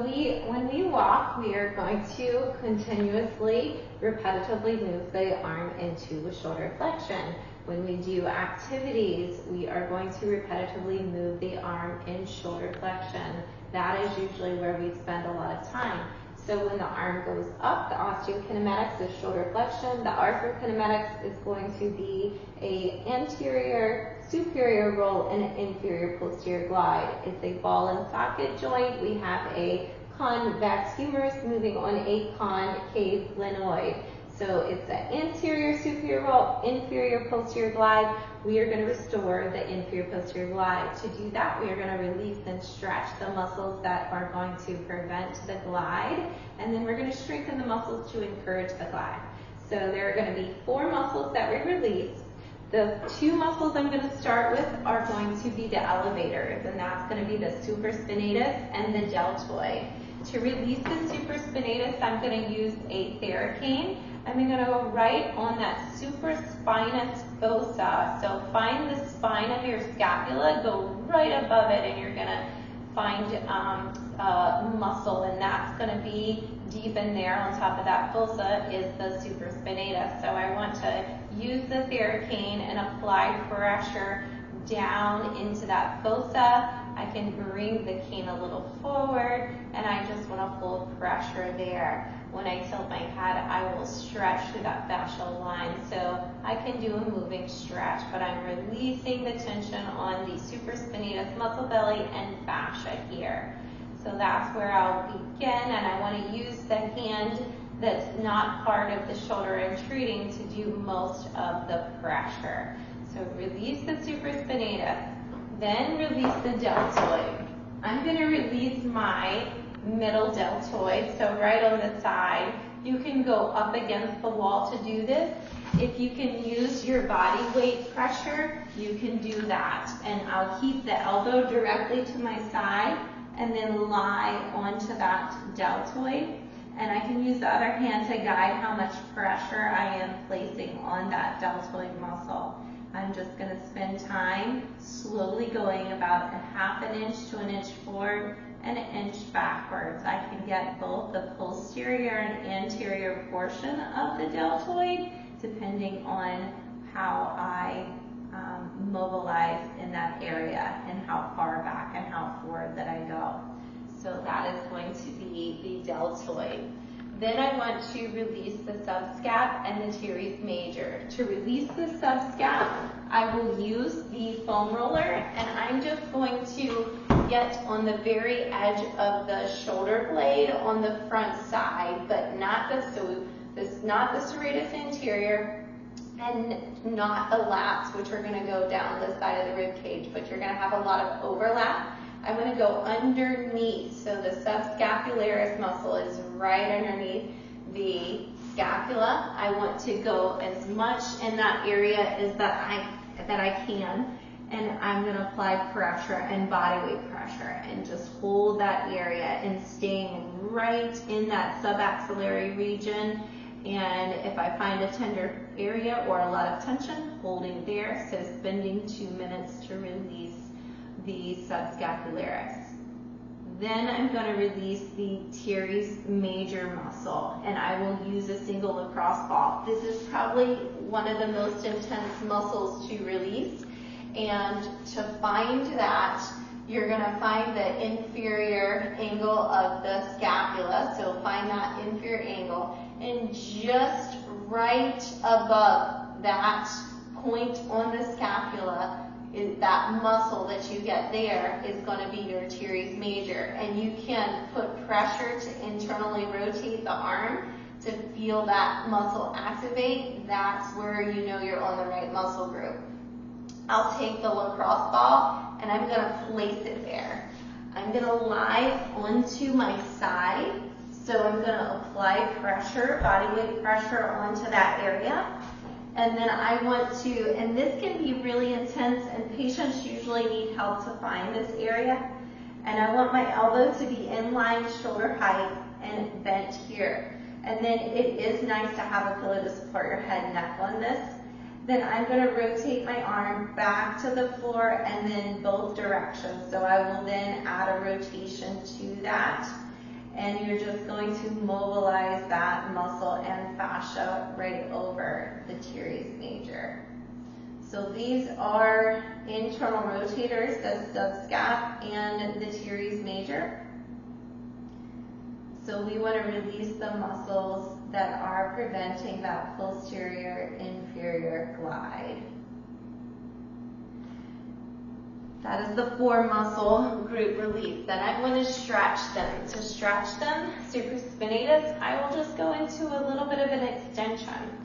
when we walk, we are going to continuously, repetitively move the arm into a shoulder flexion. When we do activities, we are going to repetitively move the arm in shoulder flexion. That is usually where we spend a lot of time. So when the arm goes up, the osteokinematics is shoulder flexion. The arthrokinematics is going to be a anterior superior roll and an inferior posterior glide. It's a ball and socket joint. We have a convex humerus moving on a concave glenoid. So it's an anterior superior roll, inferior posterior glide. We are going to restore the inferior posterior glide. To do that, we are going to release and stretch the muscles that are going to prevent the glide, and then we're going to strengthen the muscles to encourage the glide. So there are going to be 4 muscles that we release. The 2 muscles I'm going to start with are going to be the elevators, and that's going to be the supraspinatus and the deltoid. To release the supraspinatus, I'm going to use a theracane. I'm going to go right on that supraspinous fossa. So find the spine of your scapula, go right above it, and you're going to find muscle, and that's going to be deep in there. On top of that fossa is the supraspinatus. So I want to use the theracane and apply pressure down into that fossa. I can bring the cane a little forward, and I just want to hold pressure there. When I tilt my head, I will stretch through that fascial line. So I can do a moving stretch, but I'm releasing the tension on the supraspinatus muscle belly and fascia here. So that's where I'll begin, and I want to use the hand that's not part of the shoulder intruding to do most of the pressure. So release the supraspinatus, then release the deltoid. I'm going to release my middle deltoid, so right on the side. You can go up against the wall to do this. If you can use your body weight pressure, you can do that. And I'll keep the elbow directly to my side and then lie onto that deltoid. And I can use the other hand to guide how much pressure I am placing on that deltoid muscle. I'm just going to spend time slowly going about 1/2 inch to 1 inch forward and 1 inch backwards. I can get both the posterior and anterior portion of the deltoid depending on how I mobilize in that area and how far back and how forward that I go. So that is going to be the deltoid. Then I want to release the subscap and the teres major. To release the subscap, I will use the foam roller, and I'm just going to get on the very edge of the shoulder blade on the front side, but not the serratus anterior and not the lats, which are going to go down the side of the rib cage, but you're going to have a lot of overlap. I'm going to go underneath, so the subscapularis muscle is right underneath the scapula. I want to go as much in that area as that I can, and I'm going to apply pressure and body weight pressure and just hold that area and staying right in that subaxillary region. And if I find a tender area or a lot of tension, holding there. So spending 2 minutes to release the subscapularis. Then I'm going to release the teres major muscle, and I will use a single lacrosse ball. This is probably one of the most intense muscles to release, and to find that, you're going to find the inferior angle of the scapula, so find that inferior angle, and just right above that point on the scapula, is that muscle that you get there is going to be your teres major, and you can put pressure to internally rotate the arm to feel that muscle activate. That's where you know you're on the right muscle group. I'll take the lacrosse ball and I'm going to place it there. I'm going to lie onto my side, so I'm going to apply pressure, body weight pressure onto that area. And then I want to, and this can be really intense, and patients usually need help to find this area. And I want my elbow to be in line shoulder height and bent here. And then it is nice to have a pillow to support your head and neck on this. Then I'm going to rotate my arm back to the floor and then both directions. So I will then add a rotation to that. and you're just going to mobilize that muscle and fascia right over the teres major. So these are internal rotators, the subscap and the teres major. So we want to release the muscles that are preventing that posterior inferior glide. That is the 4 muscle group release. Then I'm going to stretch them. To stretch them, supraspinatus, I will just go into a little bit of an extension.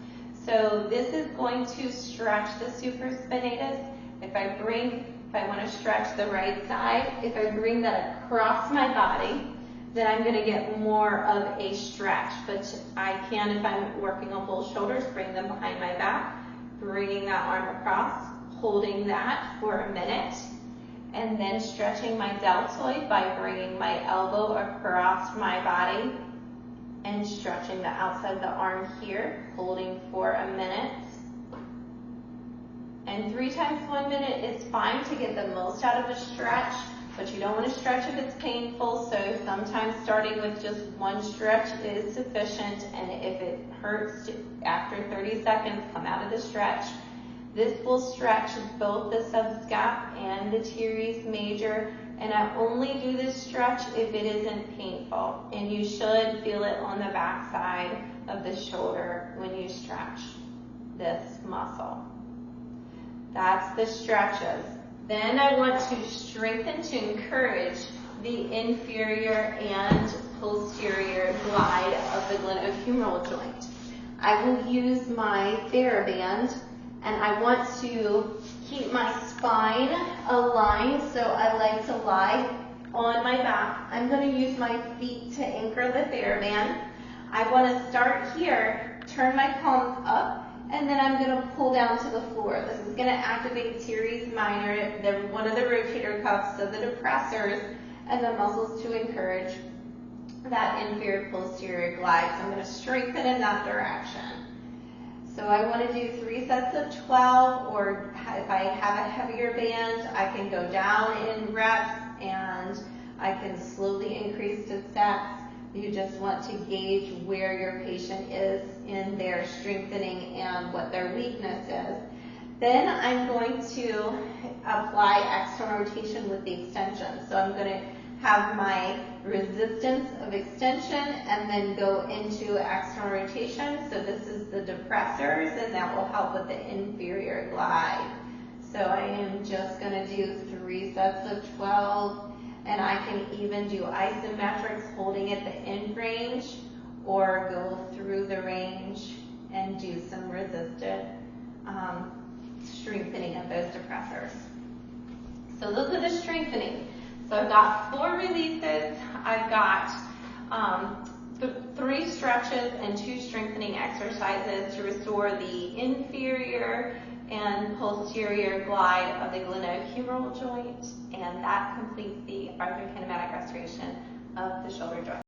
So this is going to stretch the supraspinatus. If I want to stretch the right side, if I bring that across my body, then I'm going to get more of a stretch. But I can, if I'm working on both shoulders, bring them behind my back, bringing that arm across, holding that for a minute, and then stretching my deltoid by bringing my elbow across my body and stretching the outside of the arm here, holding for a minute. And 3 times 1 minute is fine to get the most out of a stretch, but you don't want to stretch if it's painful, so sometimes starting with just 1 stretch is sufficient, and if it hurts after 30 seconds, come out of the stretch. This will stretch both the subscap and the teres major, and I only do this stretch if it isn't painful, and you should feel it on the back side of the shoulder when you stretch this muscle. That's the stretches. Then I want to strengthen to encourage the inferior and posterior glide of the glenohumeral joint. I will use my TheraBand, and I want to keep my spine aligned, so I like to lie on my back. I'm going to use my feet to anchor the TheraBand. I want to start here, turn my palms up, and then I'm going to pull down to the floor. This is going to activate teres minor, one of the rotator cuffs, so the depressors, and the muscles to encourage that inferior posterior glide. So I'm going to strengthen in that direction. So I want to do 3 sets of 12, or if I have a heavier band, I can go down in reps and I can slowly increase to sets. You just want to gauge where your patient is in their strengthening and what their weakness is. Then I'm going to apply external rotation with the extension. So I'm going to have my resistance of extension and then go into external rotation. So this is the depressors, and that will help with the inferior glide. So I am just going to do 3 sets of 12, and I can even do isometrics holding at the end range, or go through the range and do some resisted strengthening of those depressors. So those are the strengthening. So I've got 4 releases, I've got 3 stretches and 2 strengthening exercises to restore the inferior and posterior glide of the glenohumeral joint, and that completes the arthrokinematic restoration of the shoulder joint.